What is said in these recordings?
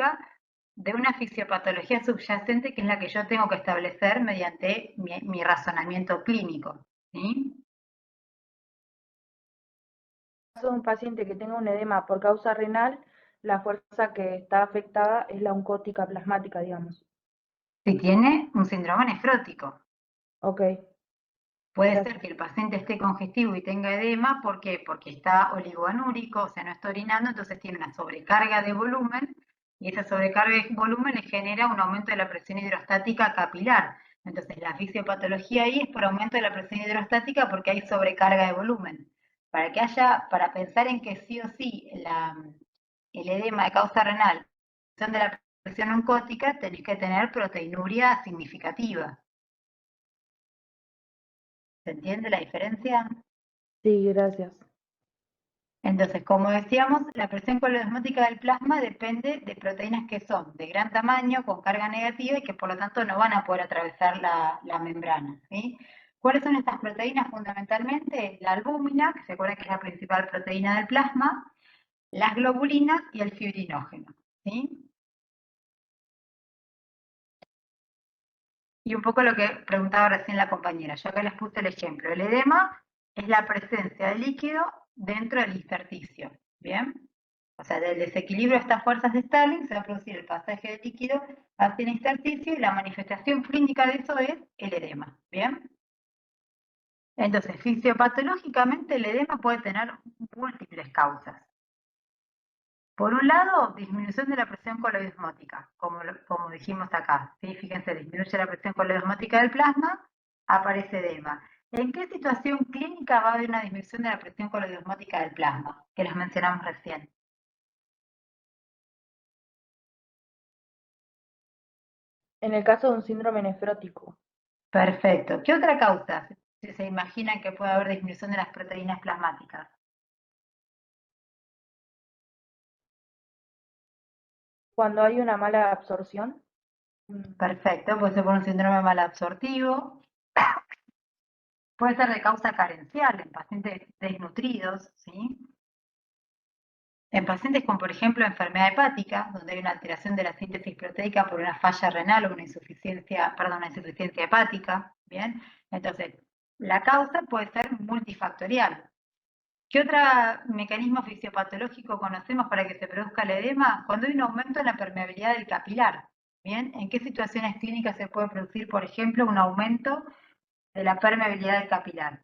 osmótica de una fisiopatología subyacente que es la que yo tengo que establecer mediante mi razonamiento clínico, ¿sí? En el caso de un paciente que tenga un edema por causa renal, la fuerza que está afectada es la oncótica plasmática, digamos. Si tiene un síndrome nefrótico. Ok. Puede Gracias. ser que el paciente esté congestivo y tenga edema, ¿por qué? Porque está oligoanúrico, o sea, no está orinando, entonces tiene una sobrecarga de volumen, y esa sobrecarga de volumen le genera un aumento de la presión hidrostática capilar. Entonces, la fisiopatología ahí es por aumento de la presión hidrostática porque hay sobrecarga de volumen. Para pensar en que sí o sí el edema de causa renal son de la presión oncótica, tenés que tener proteinuria significativa. ¿Se entiende la diferencia? Sí, gracias. Entonces, como decíamos, la presión coloidosmótica del plasma depende de proteínas que son de gran tamaño, con carga negativa y que por lo tanto no van a poder atravesar la membrana, ¿sí? ¿Cuáles son estas proteínas fundamentalmente? La albúmina, que se acuerda que es la principal proteína del plasma, las globulinas y el fibrinógeno, ¿sí? Y un poco lo que preguntaba recién la compañera, yo acá les puse el ejemplo. El edema es la presencia de líquido dentro del intersticio, ¿bien? O sea, del desequilibrio de estas fuerzas de Stalin se va a producir el pasaje de líquido hacia el intersticio y la manifestación clínica de eso es el edema, ¿bien? Entonces, fisiopatológicamente el edema puede tener múltiples causas. Por un lado, disminución de la presión coloidosmótica, como dijimos acá. ¿Sí? Fíjense, disminuye la presión coloidosmótica del plasma, aparece edema. ¿En qué situación clínica va a haber una disminución de la presión coloidosmótica del plasma? Que las mencionamos recién. En el caso de un síndrome nefrótico. Perfecto. ¿Qué otra causa se imaginan que puede haber disminución de las proteínas plasmáticas? Cuando hay una mala absorción. Perfecto, puede ser por un síndrome malabsortivo, puede ser de causa carencial en pacientes desnutridos, ¿sí? En pacientes con, por ejemplo, enfermedad hepática, donde hay una alteración de la síntesis proteica por una falla renal o una insuficiencia hepática, ¿bien? Entonces, la causa puede ser multifactorial. ¿Qué otro mecanismo fisiopatológico conocemos para que se produzca el edema? Cuando hay un aumento en la permeabilidad del capilar, ¿bien? ¿En qué situaciones clínicas se puede producir, por ejemplo, un aumento de la permeabilidad del capilar?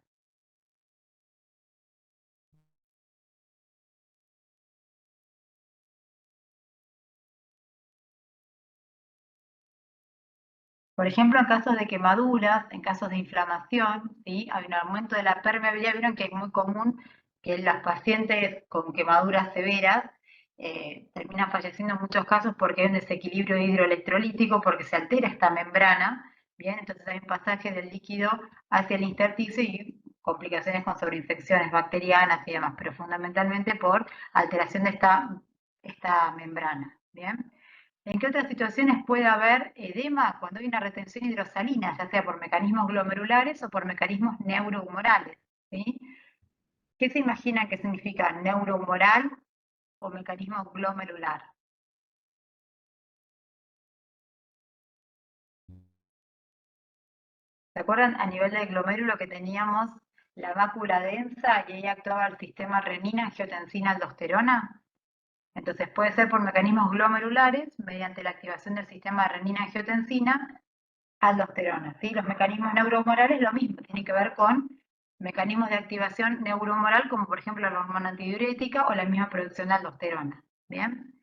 Por ejemplo, en casos de quemaduras, en casos de inflamación, ¿sí? Hay un aumento de la permeabilidad. Vieron que es muy común que las pacientes con quemaduras severas terminan falleciendo en muchos casos porque hay un desequilibrio hidroelectrolítico, porque se altera esta membrana, ¿bien? Entonces hay un pasaje del líquido hacia el intersticio y complicaciones con sobreinfecciones bacterianas y demás, pero fundamentalmente por alteración de esta membrana, ¿bien? ¿En qué otras situaciones puede haber edema? Cuando hay una retención hidrosalina, ya sea por mecanismos glomerulares o por mecanismos neurohumorales, ¿sí? ¿Qué se imagina que significa neurohumoral o mecanismo glomerular? ¿Se acuerdan a nivel del glomérulo que teníamos la mácula densa y ahí actuaba el sistema renina-angiotensina-aldosterona? Entonces puede ser por mecanismos glomerulares mediante la activación del sistema renina-angiotensina aldosterona, ¿sí? Los mecanismos neurohumorales lo mismo, tienen que ver con mecanismos de activación neurohumoral como por ejemplo la hormona antidiurética o la misma producción de aldosterona, ¿bien?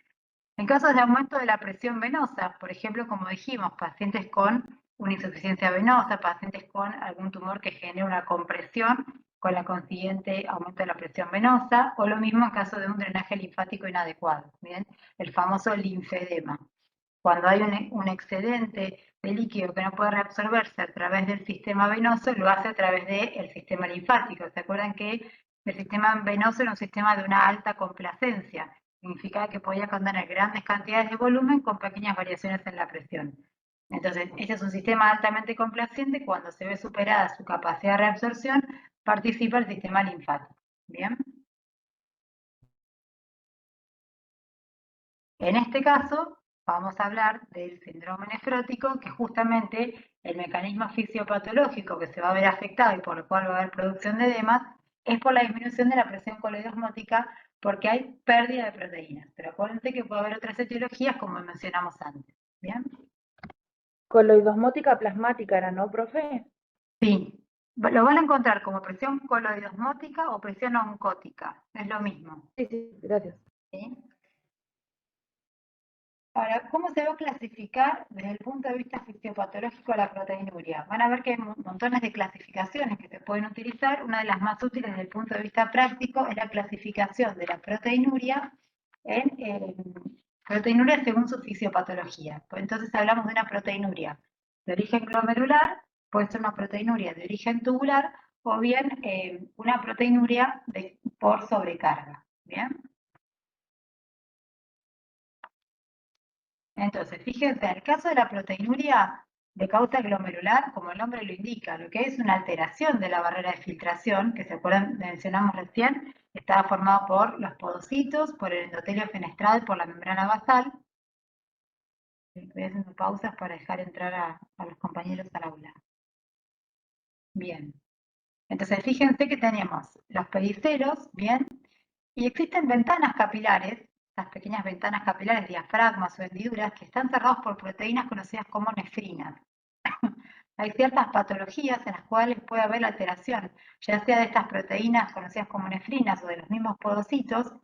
En casos de aumento de la presión venosa, por ejemplo, como dijimos, pacientes con una insuficiencia venosa, pacientes con algún tumor que genere una compresión con la consiguiente aumento de la presión venosa, o lo mismo en caso de un drenaje linfático inadecuado, ¿bien? El famoso linfedema. Cuando hay un excedente de líquido que no puede reabsorberse a través del sistema venoso, lo hace a través del sistema linfático. ¿Se acuerdan que el sistema venoso era un sistema de una alta complacencia? Significaba que podía contener grandes cantidades de volumen con pequeñas variaciones en la presión. Entonces, este es un sistema altamente complaciente. Cuando se ve superada su capacidad de reabsorción, participa el sistema linfático. ¿Bien? En este caso, vamos a hablar del síndrome nefrótico, que justamente el mecanismo fisiopatológico que se va a ver afectado y por lo cual va a haber producción de edemas, es por la disminución de la presión coloidosmótica porque hay pérdida de proteínas. Pero acuérdense que puede haber otras etiologías como mencionamos antes. ¿Bien? Coloidosmótica plasmática era, ¿no, profe? Sí. Lo van a encontrar como presión coloidosmótica o presión oncótica. Es lo mismo. Sí, gracias. ¿Sí? Ahora, ¿cómo se va a clasificar desde el punto de vista fisiopatológico la proteinuria? Van a ver que hay montones de clasificaciones que se pueden utilizar. Una de las más útiles desde el punto de vista práctico es la clasificación de la proteinuria en proteinuria según su fisiopatología. Pues entonces hablamos de una proteinuria de origen glomerular, puede ser una proteinuria de origen tubular o bien una proteinuria por sobrecarga. ¿Bien? Entonces, fíjense, en el caso de la proteinuria de causa glomerular, como el nombre lo indica, lo que es una alteración de la barrera de filtración, que se acuerdan, mencionamos recién, estaba formado por los podocitos, por el endotelio fenestrado y por la membrana basal. Estoy haciendo pausas para dejar entrar a los compañeros al aula. Bien. Entonces, fíjense que tenemos los pedicelos, bien, y existen ventanas capilares, las pequeñas ventanas capilares, diafragmas o hendiduras, que están cerrados por proteínas conocidas como nefrinas. Hay ciertas patologías en las cuales puede haber alteración, ya sea de estas proteínas conocidas como nefrinas o de los mismos podocitos,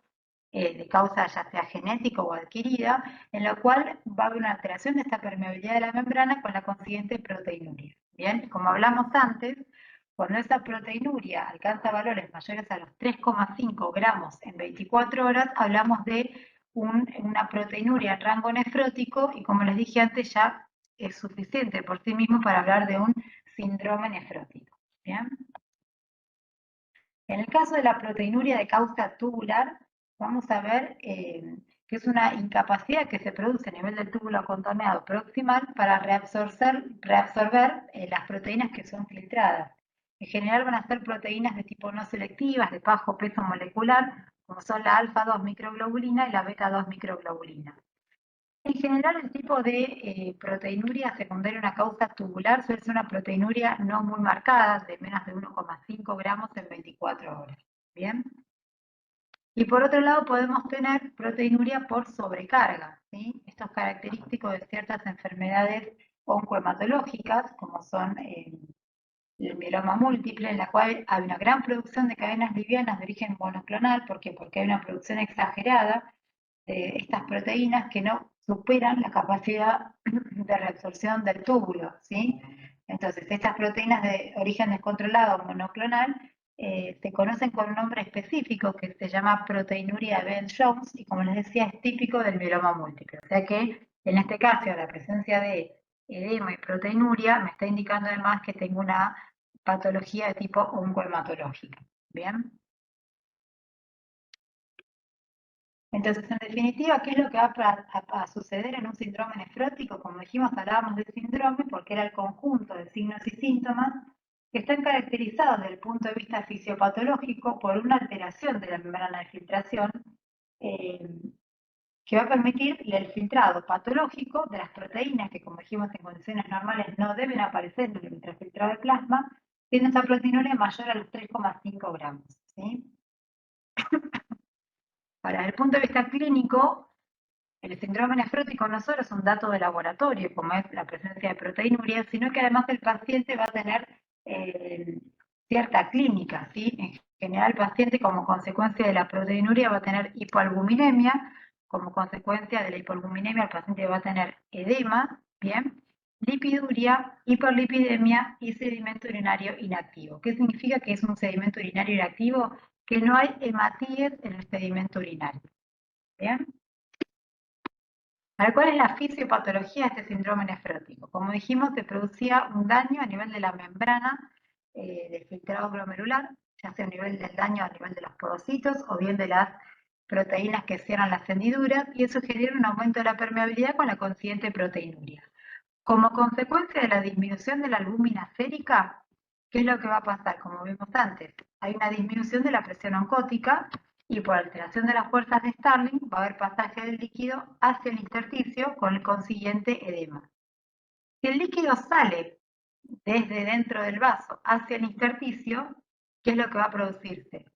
de causa ya sea genética o adquirida, en la cual va a haber una alteración de esta permeabilidad de la membrana con la consiguiente proteinuria. Bien, como hablamos antes, cuando esa proteinuria alcanza valores mayores a los 3,5 gramos en 24 horas, hablamos de una proteinuria en rango nefrótico y como les dije antes ya es suficiente por sí mismo para hablar de un síndrome nefrótico. ¿Bien? En el caso de la proteinuria de causa tubular, vamos a ver que es una incapacidad que se produce a nivel del túbulo contaminado proximal para reabsorber las proteínas que son filtradas. En general van a ser proteínas de tipo no selectivas, de bajo peso molecular, como son la alfa-2 microglobulina y la beta-2 microglobulina. En general, el tipo de proteinuria secundaria a una causa tubular suele ser una proteinuria no muy marcada, de menos de 1,5 gramos en 24 horas. ¿Bien? Y por otro lado podemos tener proteinuria por sobrecarga. ¿Sí? Esto es característico de ciertas enfermedades oncohematológicas, como son el mieloma múltiple, en la cual hay una gran producción de cadenas livianas de origen monoclonal. ¿Por qué? Porque hay una producción exagerada de estas proteínas que no superan la capacidad de reabsorción del túbulo, ¿sí? Entonces, estas proteínas de origen descontrolado monoclonal se conocen con un nombre específico que se llama proteinuria de Bence-Jones y como les decía es típico del mieloma múltiple. O sea que en este caso la presencia de edema y proteinuria me está indicando además que tengo una patología de tipo oncohematológica. ¿Bien? Entonces, en definitiva, ¿qué es lo que va a suceder en un síndrome nefrótico? Como dijimos, hablábamos de síndrome porque era el conjunto de signos y síntomas que están caracterizados desde el punto de vista fisiopatológico por una alteración de la membrana de filtración eh, que va a permitir el filtrado patológico de las proteínas que, como dijimos, en condiciones normales no deben aparecer en el ultrafiltrado de plasma, siendo esa proteinuria mayor a los 3,5 gramos. ¿Sí? Ahora, desde el punto de vista clínico, el síndrome nefrótico no solo es un dato de laboratorio, como es la presencia de proteinuria, sino que además el paciente va a tener cierta clínica, ¿sí? En general, el paciente como consecuencia de la proteinuria va a tener hipoalbuminemia, como consecuencia de la hipoalbuminemia el paciente va a tener edema, ¿bien? Lipiduria, hiperlipidemia y sedimento urinario inactivo. ¿Qué significa que es un sedimento urinario inactivo? Que no hay hematíes en el sedimento urinario, ¿bien? ¿Cuál es la fisiopatología de este síndrome nefrótico? Como dijimos, se producía un daño a nivel de la membrana del filtrado glomerular, ya sea a nivel del daño a nivel de los podocitos o bien de las proteínas que cierran las hendiduras, y eso genera un aumento de la permeabilidad con la consiguiente proteinuria. Como consecuencia de la disminución de la albúmina sérica, ¿qué es lo que va a pasar? Como vimos antes, hay una disminución de la presión oncótica y por alteración de las fuerzas de Starling va a haber pasaje del líquido hacia el intersticio con el consiguiente edema. Si el líquido sale desde dentro del vaso hacia el intersticio, ¿qué es lo que va a producirse?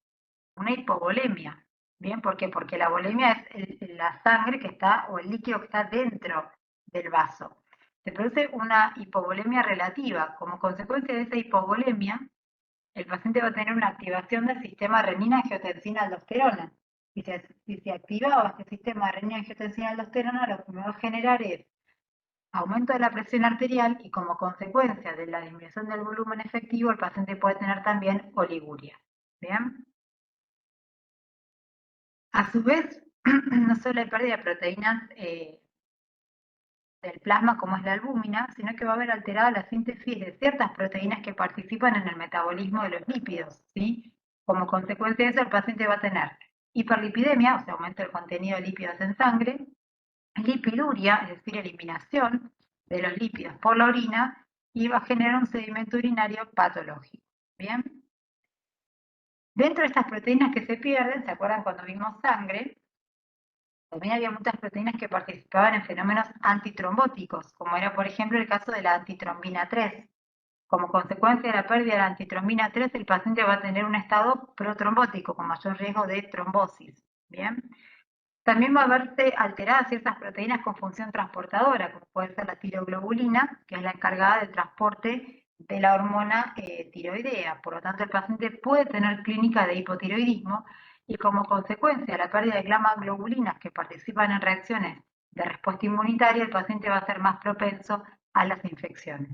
Una hipovolemia. ¿Bien? ¿Por qué? Porque la volemia es la sangre que está, o el líquido que está dentro del vaso. Se produce una hipovolemia relativa. Como consecuencia de esa hipovolemia, el paciente va a tener una activación del sistema renina-angiotensina-aldosterona. Si se activa este sistema renina-angiotensina-aldosterona, lo que me va a generar es aumento de la presión arterial y como consecuencia de la disminución del volumen efectivo, el paciente puede tener también oliguria. ¿Bien? A su vez, no solo hay pérdida de proteínas del plasma como es la albúmina, sino que va a haber alterada la síntesis de ciertas proteínas que participan en el metabolismo de los lípidos, ¿sí? Como consecuencia de eso, el paciente va a tener hiperlipidemia, o sea, aumento del contenido de lípidos en sangre, lipiduria, es decir, eliminación de los lípidos por la orina, y va a generar un sedimento urinario patológico. ¿Bien? Dentro de estas proteínas que se pierden, ¿se acuerdan cuando vimos sangre? También había muchas proteínas que participaban en fenómenos antitrombóticos, como era, por ejemplo, el caso de la antitrombina 3. Como consecuencia de la pérdida de la antitrombina 3, el paciente va a tener un estado protrombótico con mayor riesgo de trombosis. ¿Bien? También va a verse alteradas ciertas proteínas con función transportadora, como puede ser la tiroglobulina, que es la encargada del transporte de la hormona tiroidea. Por lo tanto, el paciente puede tener clínica de hipotiroidismo y como consecuencia de la pérdida de gamma-globulinas que participan en reacciones de respuesta inmunitaria, el paciente va a ser más propenso a las infecciones.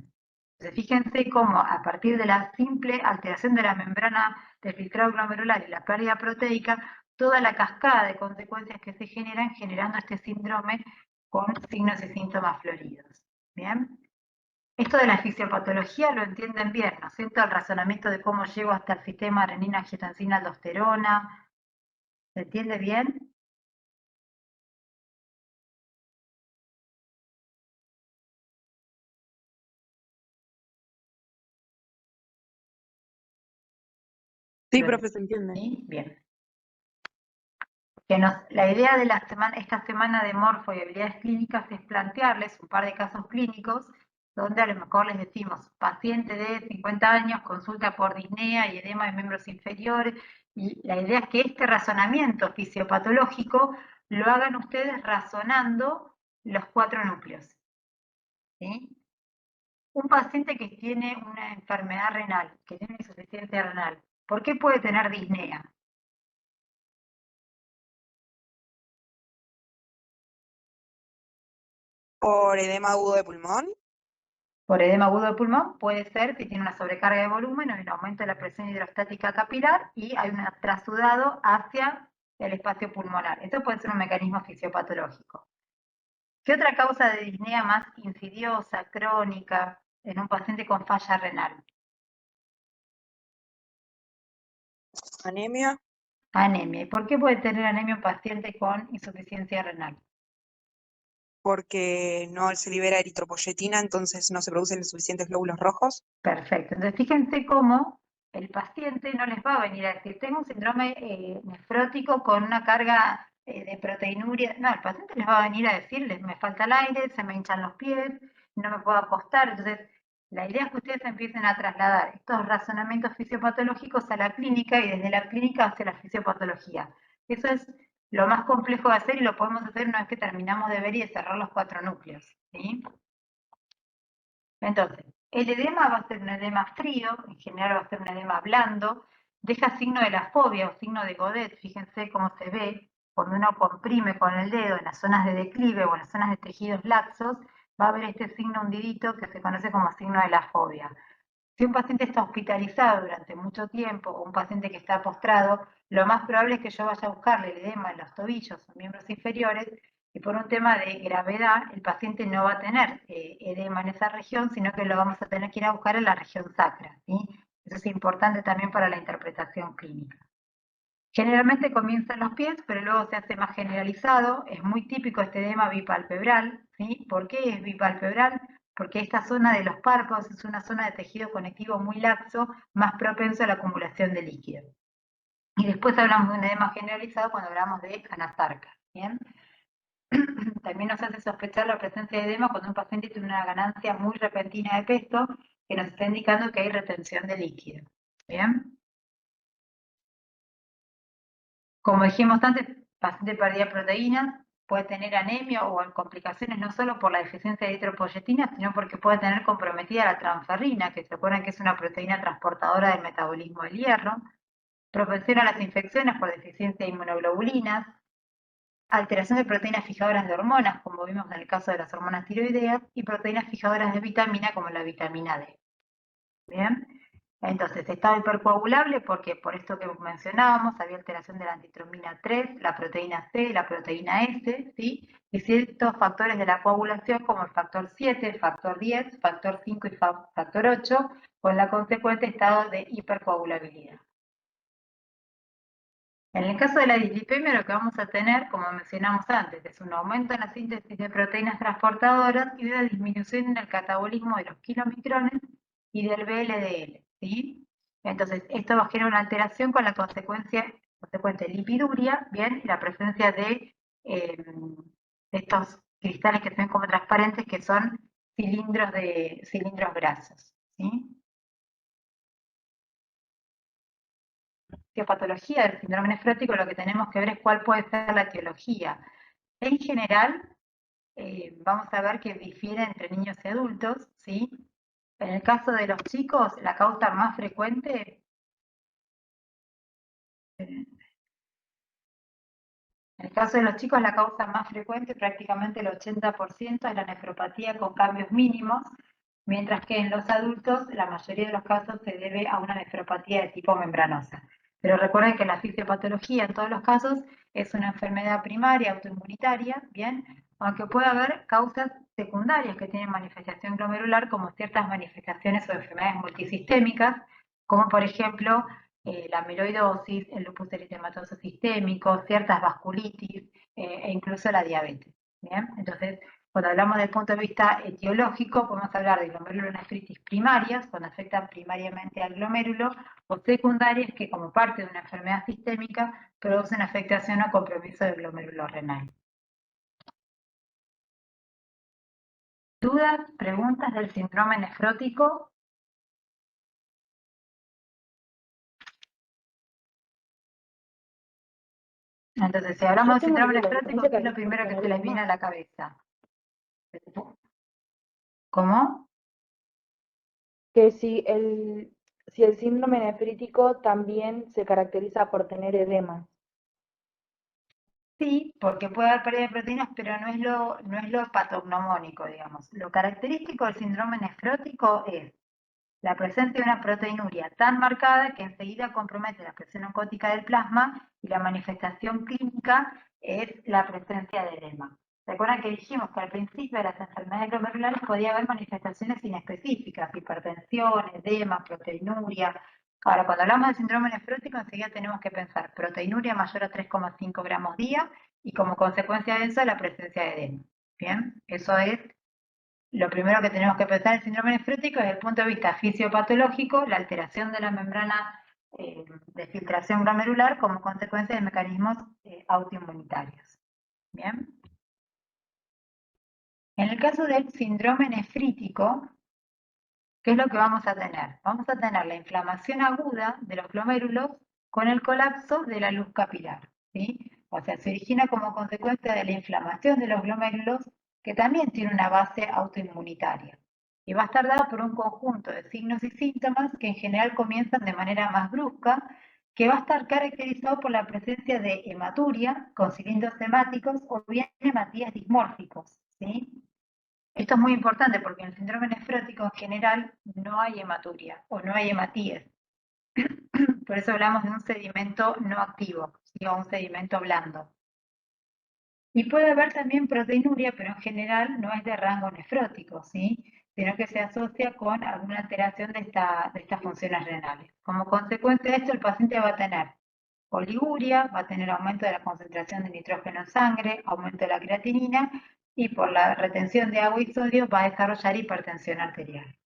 Entonces, fíjense cómo a partir de la simple alteración de la membrana del filtrado glomerular y la pérdida proteica, toda la cascada de consecuencias que se generan generando este síndrome con signos y síntomas floridos. ¿Bien? Esto de la fisiopatología lo entienden bien, ¿no es cierto? El razonamiento de cómo llego hasta el sistema renina-angiotensina-aldosterona. ¿Se entiende bien? Sí, profe, se entiende. ¿Sí? Bien. La idea de esta semana de morfo y habilidades clínicas es plantearles un par de casos clínicos donde a lo mejor les decimos, paciente de 50 años, consulta por disnea y edema de miembros inferiores, y la idea es que este razonamiento fisiopatológico lo hagan ustedes razonando los 4 núcleos. ¿Sí? Un paciente que tiene una enfermedad renal, que tiene insuficiencia renal, ¿por qué puede tener disnea? ¿Por edema agudo de pulmón? Por edema agudo de pulmón puede ser si tiene una sobrecarga de volumen o un aumento de la presión hidrostática capilar y hay un trasudado hacia el espacio pulmonar. Eso puede ser un mecanismo fisiopatológico. ¿Qué otra causa de disnea más insidiosa, crónica, en un paciente con falla renal? ¿Anemia? Anemia. ¿Y por qué puede tener anemia un paciente con insuficiencia renal? Porque no se libera eritropoyetina, entonces no se producen los suficientes glóbulos rojos. Perfecto. Entonces, fíjense cómo el paciente no les va a venir a decir, tengo un síndrome nefrótico con una carga de proteinuria. No, el paciente les va a venir a decirles, me falta el aire, se me hinchan los pies, no me puedo acostar. Entonces, la idea es que ustedes empiecen a trasladar estos razonamientos fisiopatológicos a la clínica y desde la clínica hacia la fisiopatología. Eso es lo más complejo de hacer y lo podemos hacer una vez que terminamos de ver y de cerrar los 4 núcleos. ¿Sí? Entonces, el edema va a ser un edema frío, en general va a ser un edema blando, deja signo de la fobia o signo de Godet, fíjense cómo se ve, cuando uno comprime con el dedo en las zonas de declive o en las zonas de tejidos laxos, va a haber este signo hundidito que se conoce como signo de la fobia. Si un paciente está hospitalizado durante mucho tiempo o un paciente que está postrado, lo más probable es que yo vaya a buscarle el edema en los tobillos o miembros inferiores y por un tema de gravedad el paciente no va a tener edema en esa región, sino que lo vamos a tener que ir a buscar en la región sacra. ¿Sí? Eso es importante también para la interpretación clínica. Generalmente comienza en los pies, pero luego se hace más generalizado. Es muy típico este edema bipalpebral. ¿Sí? ¿Por qué es bipalpebral? Porque esta zona de los párpados es una zona de tejido conectivo muy laxo, más propenso a la acumulación de líquido. Y después hablamos de un edema generalizado cuando hablamos de anasarca, ¿bien? También nos hace sospechar la presencia de edema cuando un paciente tiene una ganancia muy repentina de peso que nos está indicando que hay retención de líquido, ¿bien? Como dijimos antes, el paciente perdía proteínas, puede tener anemia o complicaciones no solo por la deficiencia de eritropoyetina, sino porque puede tener comprometida la transferrina, que se acuerdan que es una proteína transportadora del metabolismo del hierro, propensión a las infecciones por deficiencia de inmunoglobulinas, alteración de proteínas fijadoras de hormonas, como vimos en el caso de las hormonas tiroideas, y proteínas fijadoras de vitamina, como la vitamina D. ¿Bien? Entonces, estado hipercoagulable porque por esto que mencionábamos, había alteración de la antitromina 3, la proteína C, la proteína S, ¿sí? Y ciertos factores de la coagulación como el factor 7, el factor 10, factor 5 y factor 8, con la consecuente estado de hipercoagulabilidad. En el caso de la dislipemia, lo que vamos a tener, como mencionamos antes, es un aumento en la síntesis de proteínas transportadoras y una disminución en el catabolismo de los kilomicrones y del VLDL, ¿sí? Entonces, esto va a generar una alteración con la consecuente lipiduria, ¿bien? Y la presencia de estos cristales que se ven como transparentes, que son cilindros grasos, ¿sí? Patología del síndrome nefrótico, lo que tenemos que ver es cuál puede ser la etiología. En general, vamos a ver que difiere entre niños y adultos, ¿sí? En el caso de los chicos, la causa más frecuente, en el caso de los chicos, la causa más frecuente, prácticamente el 80%, es la nefropatía con cambios mínimos, mientras que en los adultos la mayoría de los casos se debe a una nefropatía de tipo membranosa. Pero recuerden que la fisiopatología en todos los casos es una enfermedad primaria autoinmunitaria, ¿bien? Aunque puede haber causas secundarias que tienen manifestación glomerular, como ciertas manifestaciones o enfermedades multisistémicas, como por ejemplo la amiloidosis, el lupus eritematoso sistémico, ciertas vasculitis e incluso la diabetes. ¿Bien? Entonces, cuando hablamos desde el punto de vista etiológico, podemos hablar de glomerulonefritis primarias, cuando afectan primariamente al glomérulo, o secundarias que como parte de una enfermedad sistémica producen afectación o compromiso del glomérulo renal. ¿Dudas, preguntas del síndrome nefrótico? Entonces, si hablamos de síndrome nefrótico, ¿qué es lo primero que se les viene a la cabeza? ¿Cómo? Que si el síndrome nefrítico también se caracteriza por tener edema. Sí, porque puede haber pérdida de proteínas, pero no es lo patognomónico, digamos. Lo característico del síndrome nefrótico es la presencia de una proteinuria tan marcada que enseguida compromete la presión oncótica del plasma y la manifestación clínica es la presencia de edema. ¿Recuerdan que dijimos que al principio de las enfermedades glomerulares podía haber manifestaciones inespecíficas, hipertensión, edema, proteinuria? Ahora, cuando hablamos de síndrome nefrótico, enseguida tenemos que pensar proteinuria mayor a 3,5 gramos día y como consecuencia de eso la presencia de edema. ¿Bien? Eso es lo primero que tenemos que pensar en el síndrome nefrótico desde el punto de vista fisiopatológico, la alteración de la membrana de filtración glomerular como consecuencia de mecanismos autoinmunitarios. ¿Bien? En el caso del síndrome nefrítico, ¿qué es lo que vamos a tener? Vamos a tener la inflamación aguda de los glomérulos con el colapso de la luz capilar, ¿sí? O sea, se origina como consecuencia de la inflamación de los glomérulos, que también tiene una base autoinmunitaria. Y va a estar dado por un conjunto de signos y síntomas que en general comienzan de manera más brusca, que va a estar caracterizado por la presencia de hematuria con cilindros hemáticos o bien hematías dismórficos, ¿sí? Esto es muy importante porque en el síndrome nefrótico en general no hay hematuria o no hay hematíes. Por eso hablamos de un sedimento no activo, ¿sí? O un sedimento blando. Y puede haber también proteinuria, pero en general no es de rango nefrótico, ¿sí? Sino que se asocia con alguna alteración de estas funciones renales. Como consecuencia de esto, el paciente va a tener oliguria, va a tener aumento de la concentración de nitrógeno en sangre, aumento de la creatinina y por la retención de agua y sodio va a desarrollar hipertensión arterial.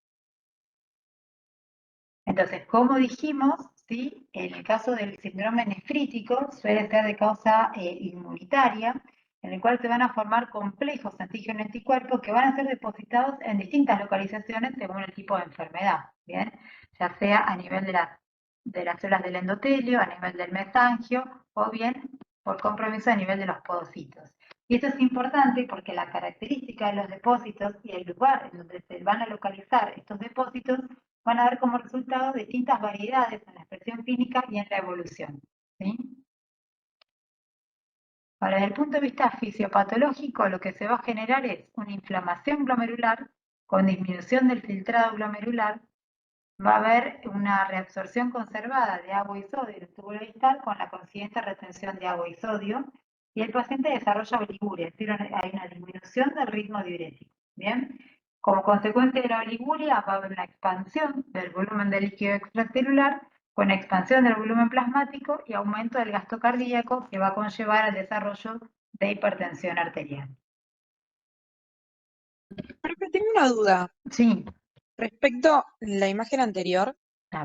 Entonces, como dijimos, ¿sí? En el caso del síndrome nefrítico suele ser de causa inmunitaria, en el cual se van a formar complejos antígeno-anticuerpos que van a ser depositados en distintas localizaciones según el tipo de enfermedad, ¿bien? Ya sea a nivel de las células del endotelio, a nivel del mesangio, o bien por compromiso a nivel de los podocitos. Y esto es importante porque la característica de los depósitos y el lugar en donde se van a localizar estos depósitos van a dar como resultado distintas variedades en la expresión clínica y en la evolución, ¿sí? Ahora, desde el punto de vista fisiopatológico, lo que se va a generar es una inflamación glomerular con disminución del filtrado glomerular. Va a haber una reabsorción conservada de agua y sodio en el túbulo distal con la consiguiente retención de agua y sodio, y el paciente desarrolla oliguria, es decir, hay una disminución del ritmo diurético. Bien, como consecuencia de la oliguria va a haber una expansión del volumen de líquido extracelular con expansión del volumen plasmático y aumento del gasto cardíaco que va a conllevar al desarrollo de hipertensión arterial. Profe, tengo una duda Sí, respecto a la imagen anterior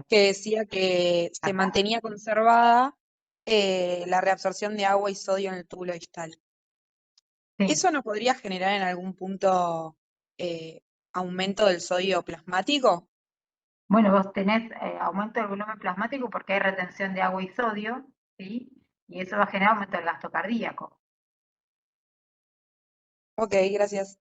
que decía que se acá. mantenía conservada la reabsorción de agua y sodio en el túbulo distal. Sí. ¿Eso no podría generar en algún punto aumento del sodio plasmático? Bueno, vos tenés aumento del volumen plasmático porque hay retención de agua y sodio, ¿sí? Y eso va a generar aumento del gasto cardíaco. Ok, gracias.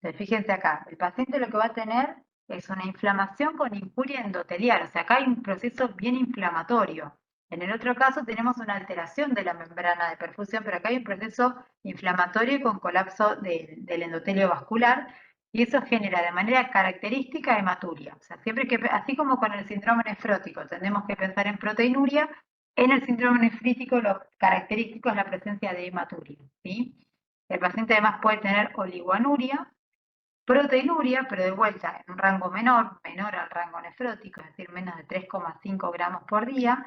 Entonces, fíjense acá, el paciente lo que va a tener es una inflamación con injuria endotelial, o sea, acá hay un proceso bien inflamatorio. En el otro caso tenemos una alteración de la membrana de perfusión, pero acá hay un proceso inflamatorio con colapso del endotelio vascular, y eso genera de manera característica hematuria. O sea, siempre que, así como con el síndrome nefrótico, tenemos que pensar en proteinuria, en el síndrome nefrítico lo característico es la presencia de hematuria, ¿sí? El paciente además puede tener oligoanuria, proteinuria, pero de vuelta en un rango menor al rango nefrótico, es decir, menos de 3,5 gramos por día.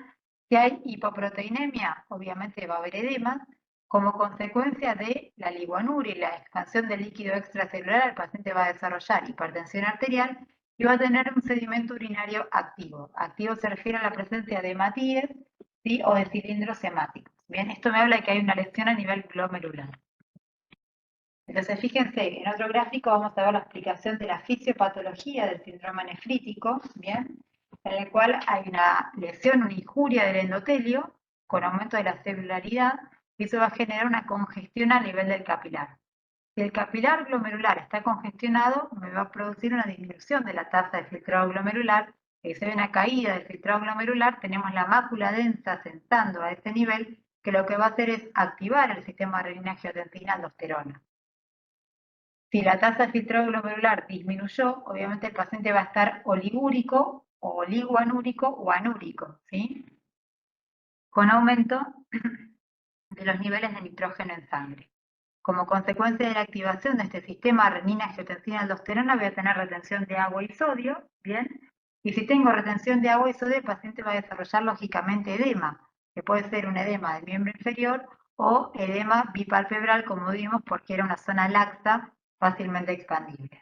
Si hay hipoproteinemia, obviamente va a haber edema. Como consecuencia de la liguanuria y la expansión del líquido extracelular, el paciente va a desarrollar hipertensión arterial y va a tener un sedimento urinario activo. Activo se refiere a la presencia de hematíes, ¿sí? O de cilindros hemáticos. Bien, esto me habla de que hay una lesión a nivel glomerular. Entonces, fíjense, en otro gráfico vamos a ver la explicación de la fisiopatología del síndrome nefrítico, ¿bien? En el cual hay una lesión, una injuria del endotelio con aumento de la celularidad, y eso va a generar una congestión a nivel del capilar. Si el capilar glomerular está congestionado, me va a producir una disminución de la tasa de filtrado glomerular, que se ve una caída del filtrado glomerular, tenemos la mácula densa sentando a ese nivel, que lo que va a hacer es activar el sistema renina-angiotensina-aldosterona. Si la tasa de filtrado glomerular disminuyó, obviamente el paciente va a estar oligúrico, o oligoanúrico o anúrico, ¿sí? Con aumento de los niveles de nitrógeno en sangre. Como consecuencia de la activación de este sistema renina-angiotensina-aldosterona, voy a tener retención de agua y sodio, ¿bien? Y si tengo retención de agua y sodio, el paciente va a desarrollar lógicamente edema, que puede ser un edema del miembro inferior o edema bipalpebral, como vimos, porque era una zona laxa fácilmente expandible.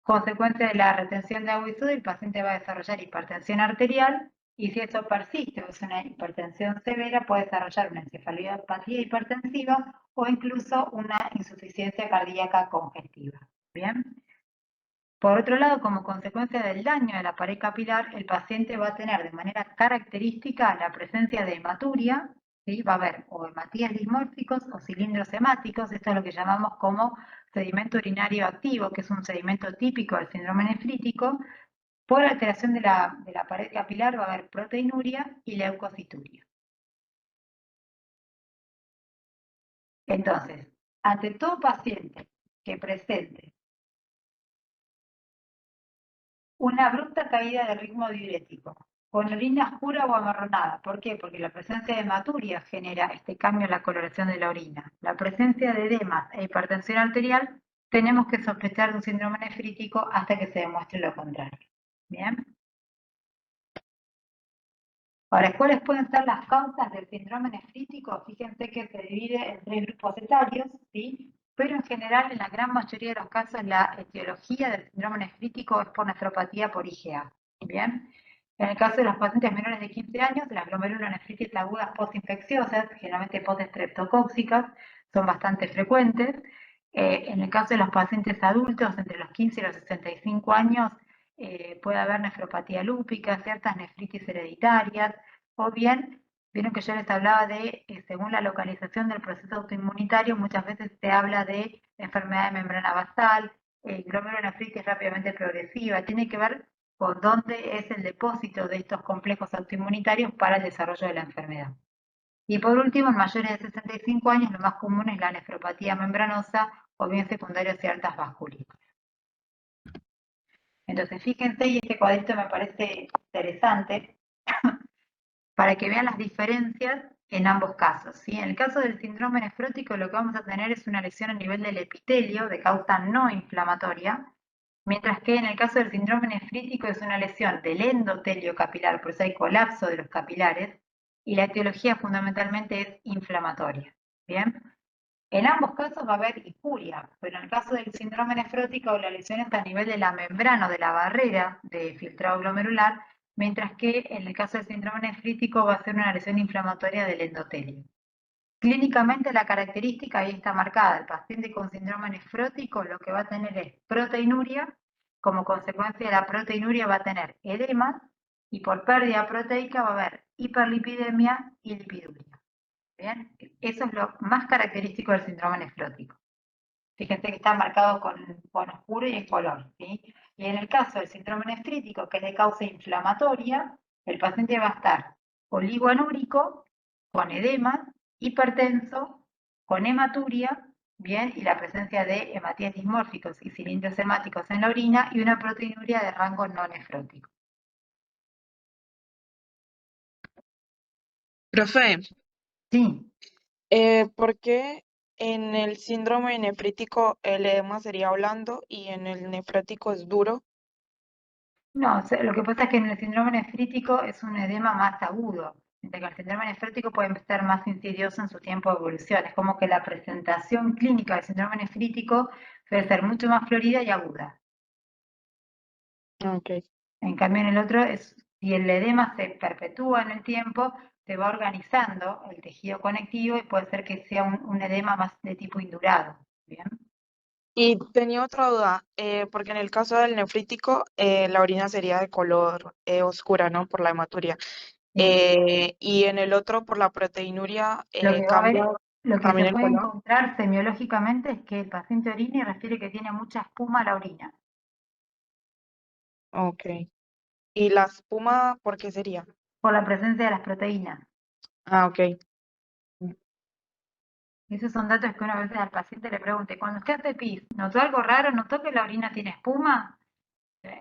Consecuencia de la retención de agua y sodio, el paciente va a desarrollar hipertensión arterial, y si eso persiste o es una hipertensión severa, puede desarrollar una encefalopatía hipertensiva o incluso una insuficiencia cardíaca congestiva. ¿Bien? Por otro lado, como consecuencia del daño de la pared capilar, el paciente va a tener de manera característica la presencia de hematuria, ¿sí? Va a haber o hematíes dismórficos o cilindros hemáticos, esto es lo que llamamos como sedimento urinario activo, que es un sedimento típico del síndrome nefrítico. Por alteración de la pared capilar va a haber proteinuria y leucocituria. Entonces, ante todo paciente que presente una abrupta caída del ritmo diurético, con orina oscura o amarronada. ¿Por qué? Porque la presencia de hematuria genera este cambio en la coloración de la orina. La presencia de edemas e hipertensión arterial, tenemos que sospechar de un síndrome nefrítico hasta que se demuestre lo contrario. ¿Bien? Ahora, ¿cuáles pueden ser las causas del síndrome nefrítico? Fíjense que se divide en 3 grupos etarios, ¿sí? Pero en general, en la gran mayoría de los casos, la etiología del síndrome nefrítico es por nefropatía por IgA. ¿Bien? En el caso de los pacientes menores de 15 años, las glomerulonefritis agudas postinfecciosas, generalmente postestreptocóxicas, son bastante frecuentes. En el caso de los pacientes adultos, entre los 15 y los 65 años, puede haber nefropatía lúpica, ciertas nefritis hereditarias, o bien, vieron que yo les hablaba de, según la localización del proceso autoinmunitario, muchas veces se habla de enfermedad de membrana basal, glomerulonefritis rápidamente progresiva, tiene que ver por dónde es el depósito de estos complejos autoinmunitarios para el desarrollo de la enfermedad. Y por último, en mayores de 65 años, lo más común es la nefropatía membranosa o bien secundaria a ciertas vasculitis. Entonces, fíjense, y este cuadrito me parece interesante, para que vean las diferencias en ambos casos. ¿Sí? En el caso del síndrome nefrótico, lo que vamos a tener es una lesión a nivel del epitelio de causa no inflamatoria, mientras que en el caso del síndrome nefrítico es una lesión del endotelio capilar, por eso hay colapso de los capilares, y la etiología fundamentalmente es inflamatoria. ¿Bien? En ambos casos va a haber hipuria, pero en el caso del síndrome nefrótico la lesión es a nivel de la membrana o de la barrera de filtrado glomerular, mientras que en el caso del síndrome nefrítico va a ser una lesión inflamatoria del endotelio. Clínicamente la característica ahí está marcada. El paciente con síndrome nefrótico lo que va a tener es proteinuria, como consecuencia de la proteinuria va a tener edema y por pérdida proteica va a haber hiperlipidemia y lipiduria. ¿Bien? Eso es lo más característico del síndrome nefrótico. Fíjense que está marcado con oscuro y en color. ¿Sí? Y en el caso del síndrome nefrítico, que es de causa inflamatoria, el paciente va a estar oligoanúrico, con edema, hipertenso, con hematuria, bien, y la presencia de hematíes dismórficos y cilindros hemáticos en la orina y una proteinuria de rango no nefrótico. Profe, Sí. ¿por qué en el síndrome nefrítico el edema sería blando y en el nefrótico es duro? No, lo que pasa es que en el síndrome nefrítico es un edema más agudo, mientras que el síndrome nefrítico puede ser más insidioso en su tiempo de evolución. Es como que la presentación clínica del síndrome nefrítico suele ser mucho más florida y aguda. Ok. En cambio, en el otro, si el edema se perpetúa en el tiempo, se va organizando el tejido conectivo y puede ser que sea un edema más de tipo indurado. ¿Bien? Y tenía otra duda, porque en el caso del nefrítico la orina sería de color oscura, ¿no? Por la hematuria. Sí. Y en el otro, por la proteinuria, Lo que va a cambia haber, lo que se también el puede color. encontrar semiológicamente es que el paciente orina y refiere que tiene mucha espuma a la orina. Ok. ¿Y la espuma, por qué sería? Por la presencia de las proteínas. Ah, ok. Esos son datos que uno a veces al paciente le pregunte, cuando usted hace pis, ¿notó algo raro? ¿Notó que la orina tiene espuma?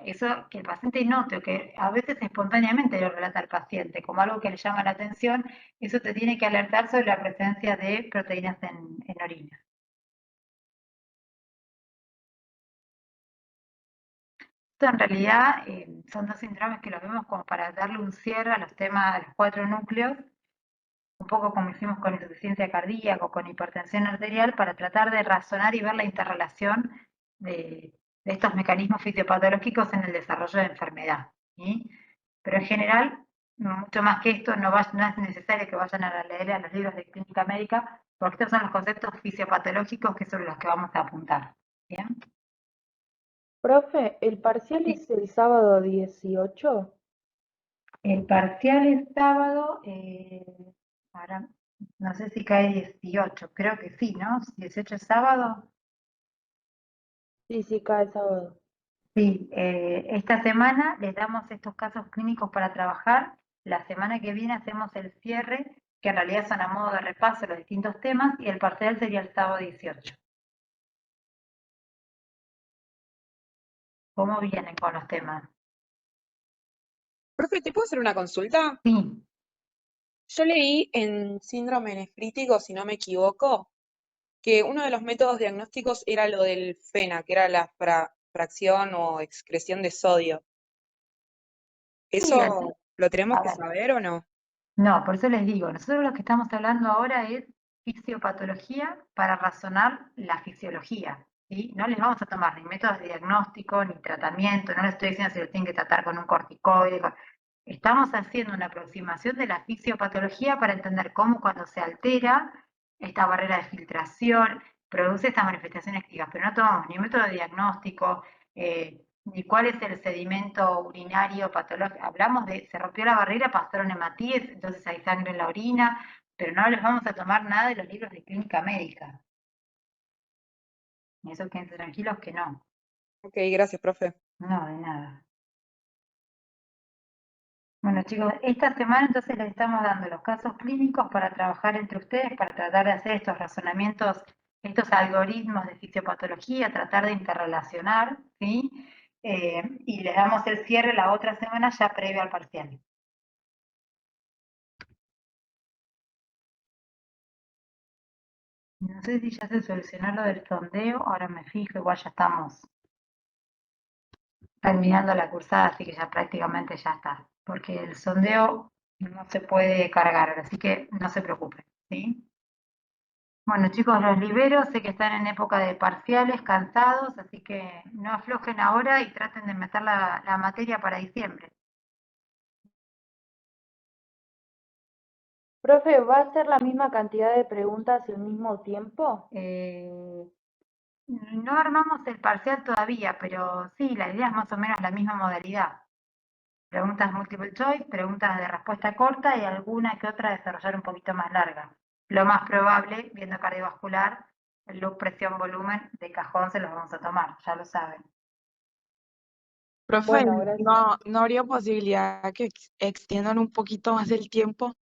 Eso que el paciente note o que a veces espontáneamente lo relata al paciente como algo que le llama la atención, eso te tiene que alertar sobre la presencia de proteínas en orina. Esto en realidad son dos síndromes que los vemos como para darle un cierre a los temas, a los 4 núcleos, un poco como hicimos con insuficiencia cardíaca o con hipertensión arterial, para tratar de razonar y ver la interrelación de estos mecanismos fisiopatológicos en el desarrollo de enfermedad. ¿Sí? Pero en general, mucho más que esto, no es necesario que vayan a leer a los libros de clínica médica, porque estos son los conceptos fisiopatológicos que son los que vamos a apuntar. ¿Bien? Profe, ¿el parcial Sí. es el sábado 18? El parcial es sábado, ahora no sé si cae 18, creo que sí, ¿no? 18 es sábado. Sí, sí, cae sábado. Sí, esta semana les damos estos casos clínicos para trabajar. La semana que viene hacemos el cierre, que en realidad son a modo de repaso los distintos temas, y el parcial sería el sábado 18. ¿Cómo vienen con los temas? Profe, ¿te puedo hacer una consulta? Sí, Yo leí en síndrome nefrítico, si no me equivoco, que uno de los métodos diagnósticos era lo del FENA, que era la fracción o excreción de sodio. sí, ¿Eso lo tenemos a que ver. saber o no? No, por eso les digo, nosotros lo que estamos hablando ahora es fisiopatología para razonar la fisiología, ¿sí? No les vamos a tomar ni métodos de diagnóstico, ni tratamiento, no les estoy diciendo si lo tienen que tratar con un corticoide, Estamos haciendo una aproximación de la fisiopatología para entender cómo cuando se altera esta barrera de filtración produce estas manifestaciones clínicas, pero no tomamos ni método diagnóstico, ni cuál es el sedimento urinario patológico. Hablamos de, se rompió la barrera, pasaron hematíes, entonces hay sangre en la orina, pero no les vamos a tomar nada de los libros de clínica médica. Y eso quédense tranquilos que no. Ok, gracias, profe. No, de nada. Bueno, chicos, esta semana entonces les estamos dando los casos clínicos para trabajar entre ustedes, para tratar de hacer estos razonamientos, estos algoritmos de fisiopatología, tratar de interrelacionar, ¿sí? Y les damos el cierre la otra semana ya previo al parcial. No sé si ya se solucionó lo del sondeo, ahora me fijo, igual ya estamos terminando la cursada, así que ya prácticamente ya está, porque el sondeo no se puede cargar, así que no se preocupen, ¿sí? Bueno, chicos, los libero, sé que están en época de parciales, cansados, así que no aflojen ahora y traten de meter la materia para diciembre. Profe, ¿va a ser la misma cantidad de preguntas al mismo tiempo? No armamos el parcial todavía, pero sí, la idea es más o menos la misma modalidad. Preguntas multiple choice, preguntas de respuesta corta y alguna que otra desarrollar un poquito más larga. Lo más probable, viendo cardiovascular, el loop presión-volumen de cajón se los vamos a tomar, ya lo saben. Profe, Bueno, gracias. ¿no habría posibilidad que extiendan un poquito más el tiempo?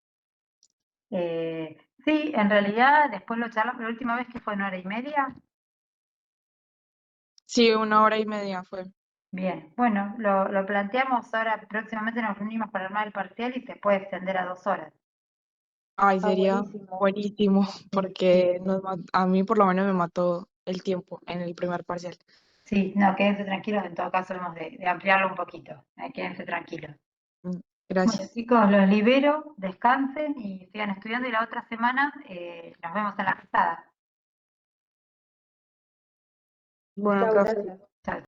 Sí, en realidad después lo charlamos, la última vez que fue 1 hora y media. Sí, 1 hora y media fue. Bien, bueno, lo planteamos ahora, próximamente nos reunimos para armar el parcial y se puede extender a 2 horas. Ay, Ah, sería buenísimo. buenísimo, Sí, porque a mí por lo menos me mató el tiempo en el primer parcial. sí, no, quédense tranquilos, en todo caso hemos de ampliarlo un poquito, quédense tranquilos. Mm, Bueno, Gracias. chicos, los libero, descansen y sigan estudiando y la otra semana nos vemos en la cruzada. Bueno, Chao, profe. gracias.